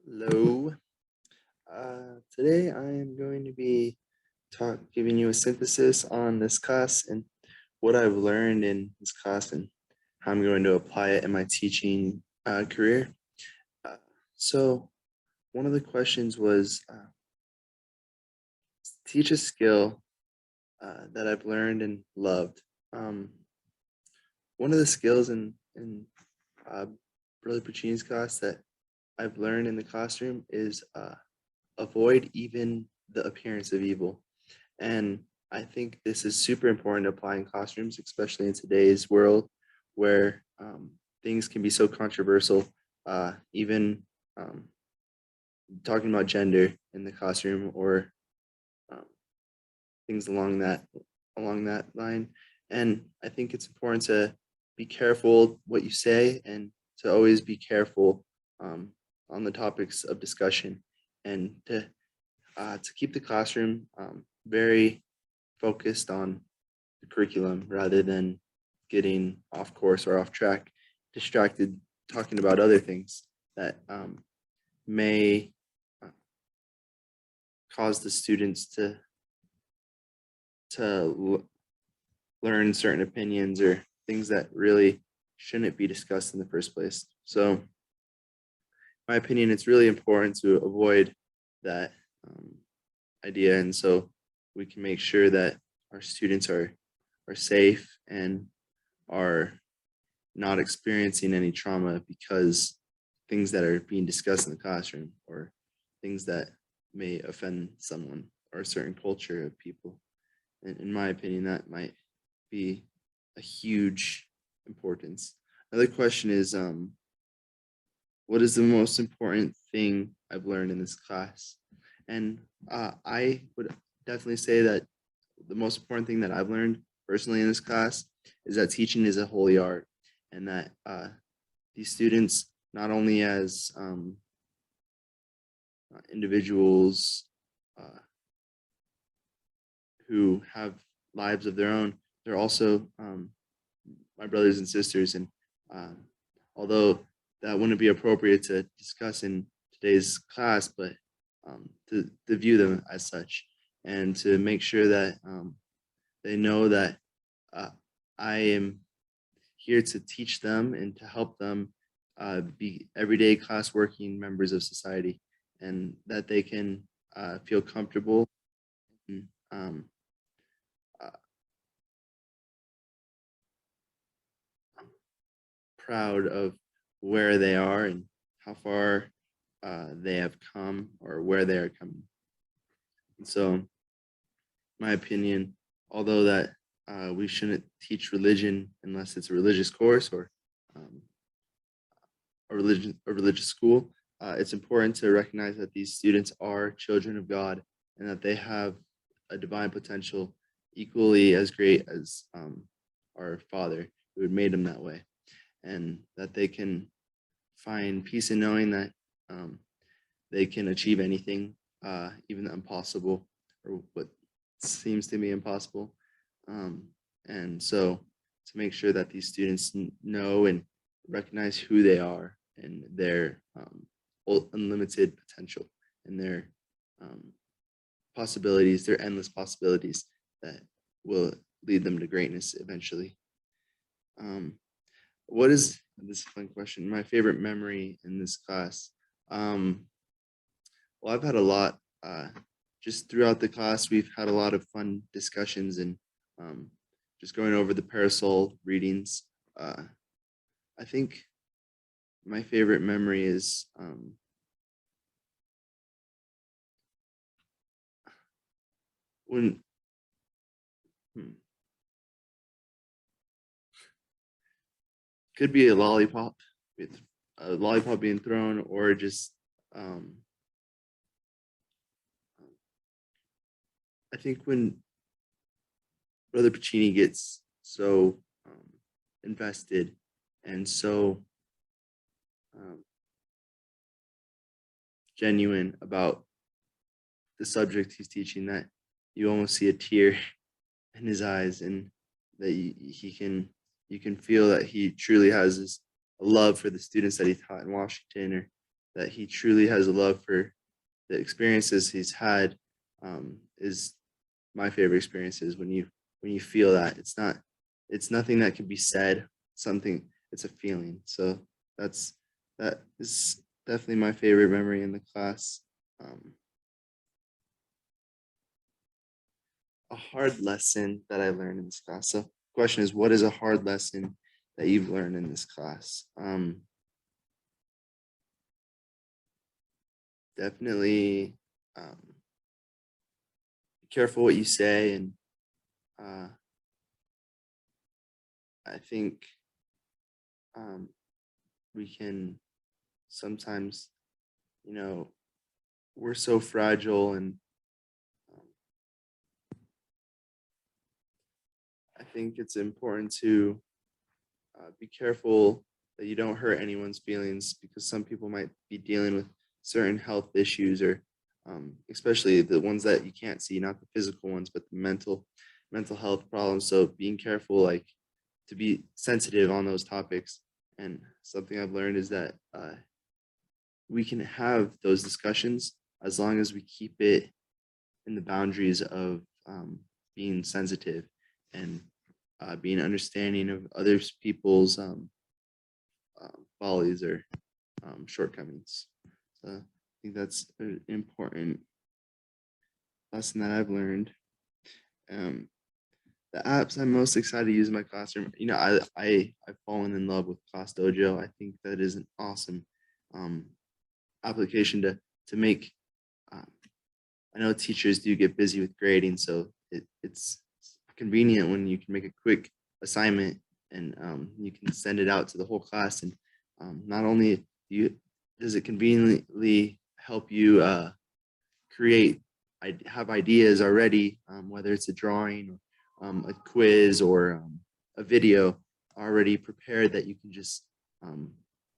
Hello. Today I am going to be giving you a synthesis on this class and what I've learned in this class and how I'm going to apply it in my teaching career. Uh, so one of the questions was teach a skill that I've learned and loved. Um, One of the skills in uh, Brother Puccini's class that I've learned in the classroom is avoid even the appearance of evil. And I think this is super important to apply in classrooms, especially in today's world where things can be so controversial. Even talking about gender in the classroom or um, things along that line. And I think it's important to be careful what you say and to always be careful um, on the topics of discussion and to keep the classroom very focused on the curriculum rather than getting off course or off track, distracted talking about other things that may uh, cause the students to learn certain opinions or things that really shouldn't be discussed in the first place. So, in my opinion, it's really important to avoid that um, idea, and so we can make sure that our students are safe and are not experiencing any trauma because things that are being discussed in the classroom or things that may offend someone or a certain culture of people. And in my opinion, that might be a huge importance. Another question is, what is the most important thing I've learned in this class? And I would definitely say that the most important thing that I've learned personally in this class is that teaching is a holy art, and that these students, not only as individuals uh, who have lives of their own, they're also my brothers and sisters. And um, although that wouldn't be appropriate to discuss in today's class, but to view them as such and to make sure that they know that uh, I am here to teach them and to help them be everyday class working members of society, and that they can feel comfortable and uh, proud of where they are and how far they have come or where they are coming. And so, my opinion, although that we shouldn't teach religion unless it's a religious course or um, a religious school, it's important to recognize that these students are children of God and that they have a divine potential equally as great as our Father who had made them that way, and that they can find peace in knowing that um, they can achieve anything, even the impossible or what seems to be impossible. Um, and so, to make sure that these students know and recognize who they are and their unlimited potential and their um, possibilities, their endless possibilities that will lead them to greatness eventually. Um, what is this is a fun question? My favorite memory in this class. Um, well, I've had a lot. Just throughout the class, we've had a lot of fun discussions and um, just going over the parasol readings. I think my favorite memory is when hmm, could be with a lollipop being thrown, or just um, I think when Brother Pacini gets so invested and so um, genuine about the subject he's teaching that you almost see a tear in his eyes, and that you can feel that he truly has this love for the students that he taught in Washington or that he truly has a love for the experiences he's had, is my favorite experiences. When you feel that, it's nothing that can be said, something, it's a feeling. So that's that is definitely my favorite memory in the class. Um, a hard lesson that I learned in this class. So question is, what is a hard lesson that you've learned in this class? Definitely, be careful what you say. And uh, I think um, we can sometimes, you know, we're so fragile. And um, I think it's important to be careful that you don't hurt anyone's feelings, because some people might be dealing with certain health issues, or especially the ones that you can't see, not the physical ones, but the mental health problems. So being careful, like, to be sensitive on those topics. And something I've learned is that we can have those discussions as long as we keep it in the boundaries of being sensitive, and being understanding of other people's follies or shortcomings. So I think that's an important lesson that I've learned. Um, the apps I'm most excited to use in my classroom, I've fallen in love with Class Dojo. I think that is an awesome um, application to make. Um, I know teachers do get busy with grading, so it's convenient when you can make a quick assignment, and you can send it out to the whole class. And not only does it conveniently help you create, have ideas already, whether it's a drawing, or a quiz, or a video already prepared that you can just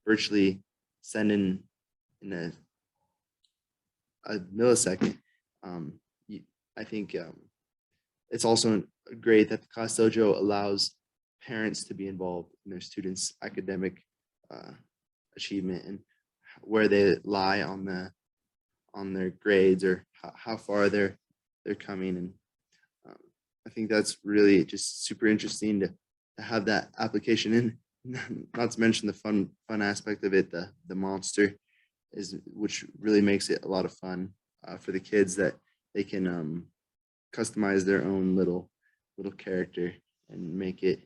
virtually send in a millisecond. Um, I think it's also great that the Class Dojo allows parents to be involved in their students' academic uh, achievement, and where they lie on their grades, or how far they're coming. And um, I think that's really just super interesting to have that application in. Not to mention the fun aspect of it, the monster is, which really makes it a lot of fun for the kids, that they can customize their own little character and make it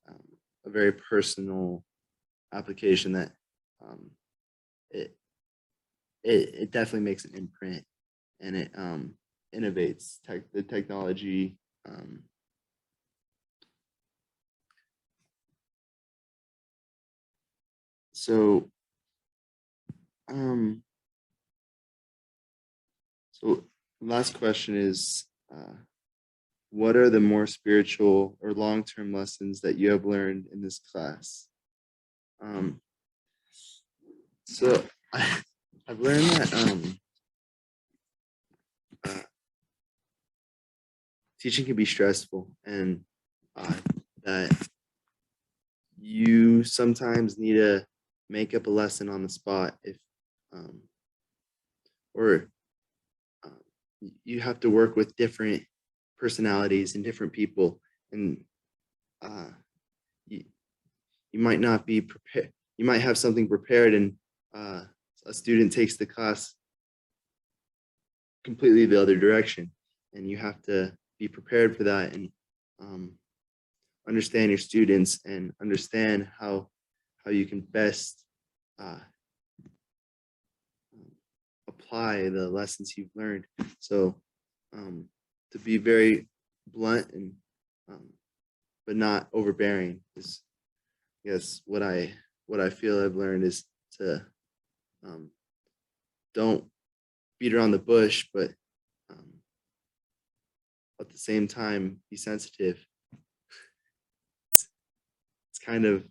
um, a very personal application that um, it, it definitely makes an imprint, and it innovates the technology. Um, so um, so last question is, what are the more spiritual or long-term lessons that you have learned in this class? Um, so I've learned that uh, teaching can be stressful, and that you sometimes need to make up a lesson on the spot, if um, or um, you have to work with different personalities and different people. And uh, you, you might not be prepared, you might have something prepared, and uh, a student takes the class completely the other direction, and you have to be prepared for that, and um, understand your students, and understand how you can best uh, apply the lessons you've learned. So to be very blunt, and but not overbearing, is, yes, what I feel I've learned is to um, don't beat around the bush, but um, at the same time be sensitive. It's kind of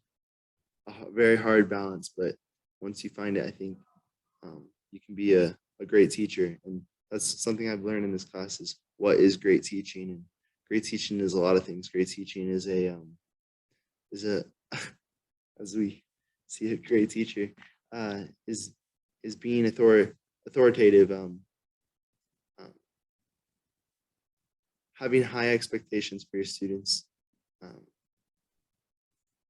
a very hard balance, but once you find it, I think you can be a great teacher. And that's something I've learned in this class, is what is great teaching. And great teaching is a lot of things. Great teaching is a as we see, a great teacher is is being authoritative, um, having high expectations for your students, um,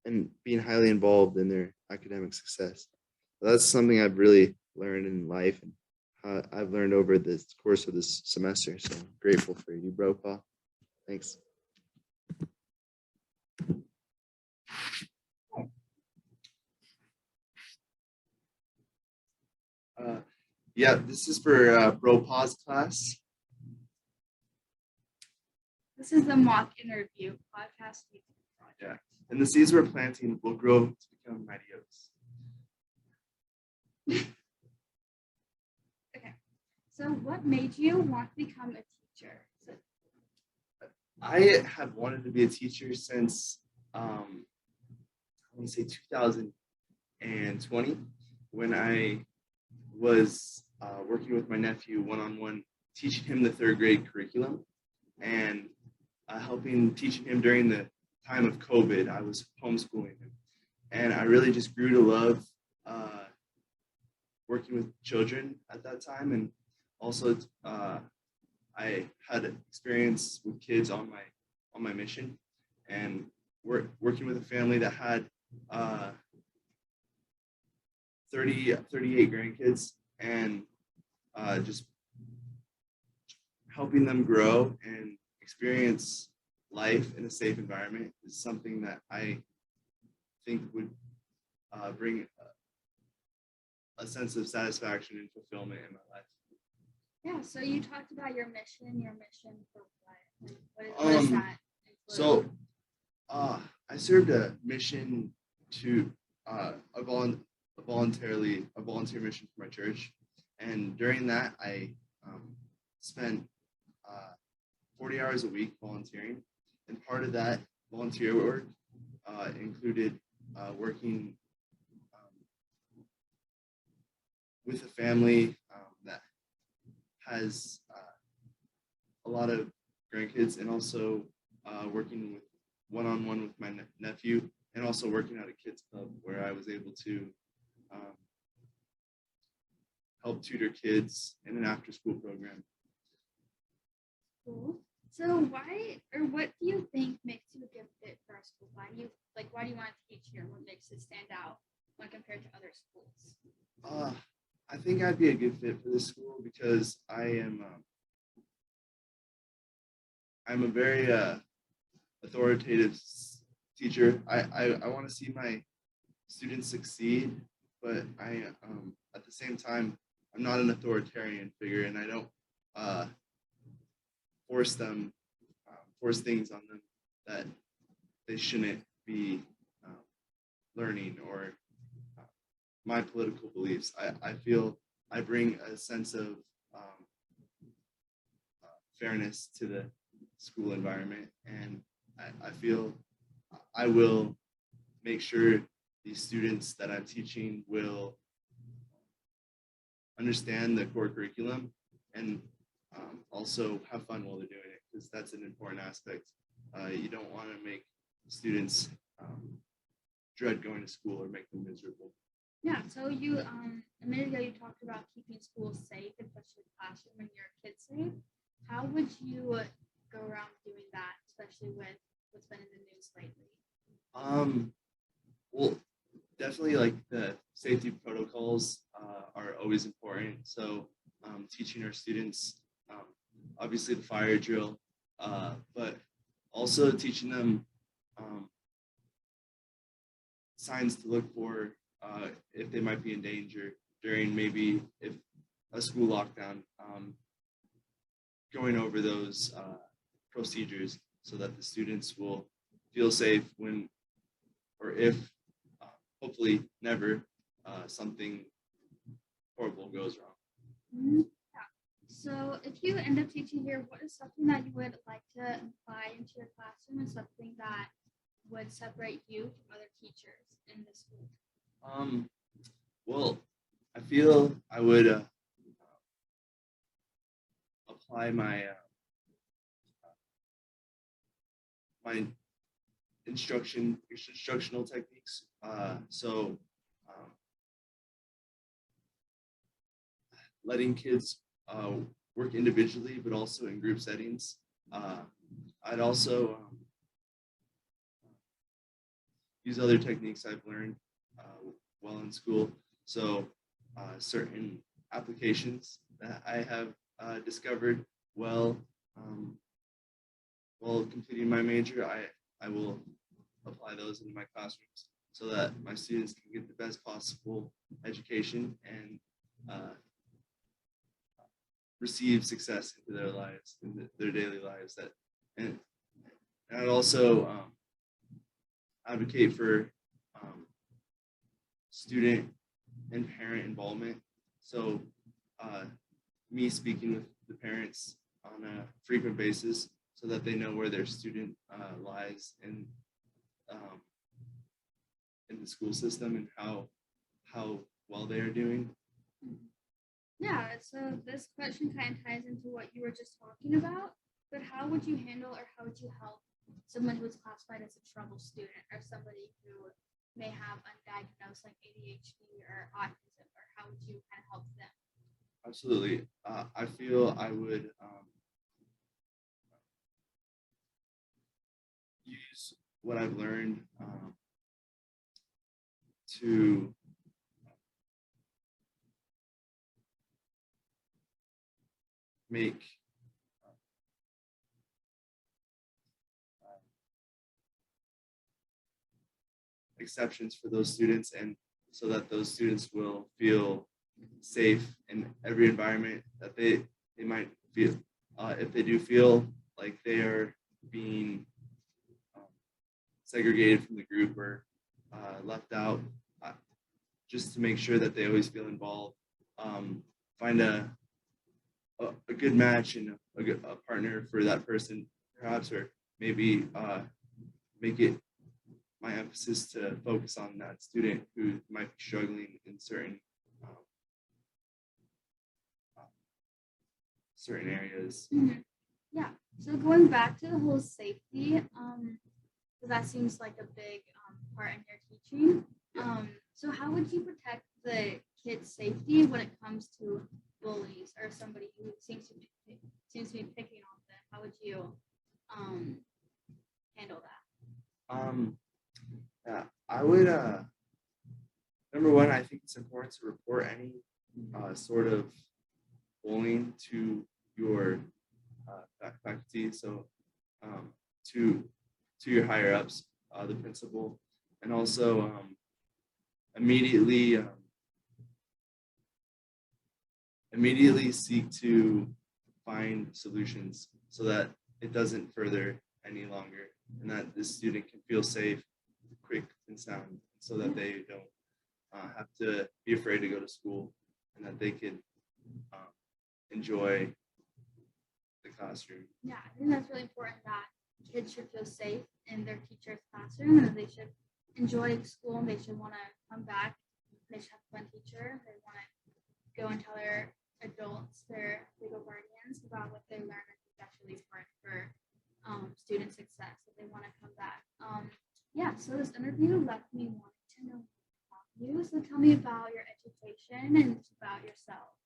and being highly involved in their academic success. That's something I've really learned in life, and I've learned over the course of this semester. So I'm grateful for you, bro, Paul. Thanks. Yeah, this is for Bro Pause class. This is the mock interview podcast project. Yeah, and the seeds we're planting will grow to become mighty oaks. Okay, so what made you want to become a teacher? I have wanted to be a teacher since I want to say 2020, when I was working with my nephew one-on-one, teaching him the 3rd grade curriculum, and teaching him during the time of COVID. I was homeschooling him, and I really just grew to love working with children at that time, and also I had experience with kids on my mission, and working with a family that had 38 grandkids, and just helping them grow and experience life in a safe environment is something that I think would bring a sense of satisfaction and fulfillment in my life. Yeah, so you talked about your mission for what? What is that? So I served a mission to a volunteer mission for my church, and during that I spent 40 hours a week volunteering, and part of that volunteer work included working with a family that has a lot of grandkids, and also working with one-on-one with my nephew, and also working at a kids club where I was able to help tutor kids in an after-school program. Cool. So what do you think makes you a good fit for our school? Why do you want to teach here? What makes it stand out when compared to other schools? I think I'd be a good fit for this school because I'm a very authoritative teacher. I want to see my students succeed, but I at the same time I'm not an authoritarian figure, and I don't force things on them that they shouldn't be learning, or my political beliefs. I feel I bring a sense of fairness to the school environment, and I feel I will make sure these students that I'm teaching will understand the core curriculum, and also have fun while they're doing it, because that's an important aspect. You don't want to make students dread going to school or make them miserable. Yeah, so you a minute ago you talked about keeping schools safe, especially the classroom and your kids safe. How would you go around doing that, especially with what's been in the news lately? Well, definitely, like, the safety protocols are always important. So teaching our students, obviously the fire drill, but also teaching them signs to look for if they might be in danger during, maybe if a school lockdown, going over those procedures so that the students will feel safe when, or if, hopefully never, something horrible goes wrong. Yeah. So if you end up teaching here, what is something that you would like to apply into your classroom, and something that would separate you from other teachers in the school? Well, I feel I would apply my my instructional techniques. So letting kids work individually, but also in group settings. I'd also use other techniques I've learned while in school. So certain applications that I have discovered while completing my major, I will apply those into my classrooms so that my students can get the best possible education and receive success into their lives, in their daily lives. And I'd also advocate for student and parent involvement. So me speaking with the parents on a frequent basis so that they know where their student lies in the school system and how well they are doing. Yeah, so this question kind of ties into what you were just talking about, but how would you handle or how would you help someone who is classified as a trouble student or somebody who may have undiagnosed like ADHD or autism, or how would you kind of help them? Absolutely. I feel I would use what I've learned to make exceptions for those students, and so that those students will feel safe in every environment that they might feel. If they do feel like they are being segregated from the group or left out, just to make sure that they always feel involved. Find a good match and a partner for that person, perhaps, or maybe make it my emphasis to focus on that student who might be struggling in certain areas. Mm-hmm. Yeah. So going back to the whole safety, so that seems like a big part in your teaching. So how would you protect the kids' safety when it comes to bullies or somebody who seems to be picking on them? How would you handle that? Yeah, I would. Number one, I think it's important to report any sort of bullying to your faculty, so to your higher ups, the principal, and also immediately seek to find solutions so that it doesn't further any longer, and that the student can feel safe, quick, and sound, so that they don't have to be afraid to go to school, and that they can enjoy the classroom. Yeah, I think that's really important that kids should feel safe in their teacher's classroom, and that they should enjoy school, and they should want to come back. They should have a fun teacher. They want to go and tell their adults, their legal guardians, about what they learned. I think that's really important for student success, that they want to come back. Yeah, so this interview left me wanting to know about you. So tell me about your education and about yourself.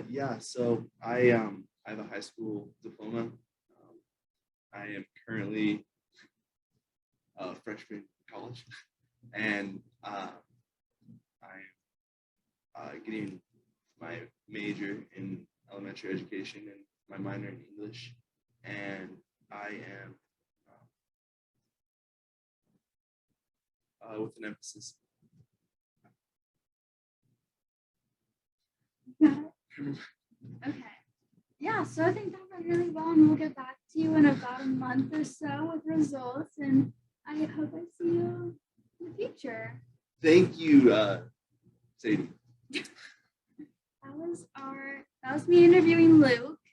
Yeah, so I have a high school diploma. I am currently a freshman in college, and I'm getting my major in elementary education and my minor in English, and I am with an emphasis. Okay. Yeah, so I think that went really well, and we'll get back to you in about a month or so with results, and I hope I see you in the future. Thank you, Sadie. That was me interviewing Luke,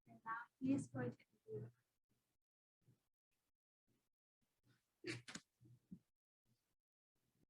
and now he's going to